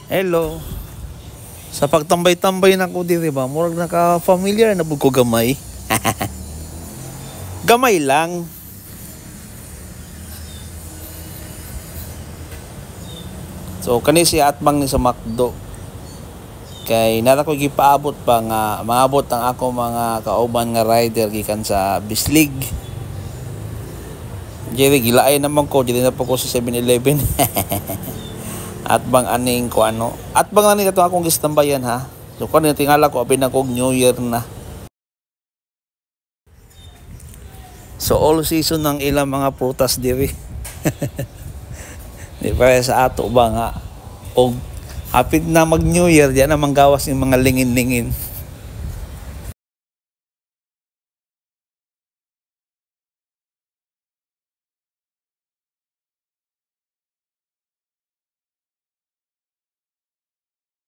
Hello. Sa pagtambay-tambay na ko diri ba, murag naka-familiar na pud ko gamay. Gamay lang. So kani si atbang ni sa McDo. Kay nara ko gipaabot pa nga maabot ang ako mga kauban nga rider gikan sa Bislig. Jere gilaay naman ko, dili na po ko sa 7-Eleven. At bang aning ko ano. At bang nani kato akong gistambayan ha. So kung tingala ko apin ako New Year na. So all season ng ilang mga prutas diri. Di ba sa ato ba nga og hapit na mag New Year diyan na manggawas yung mga lingin-lingin.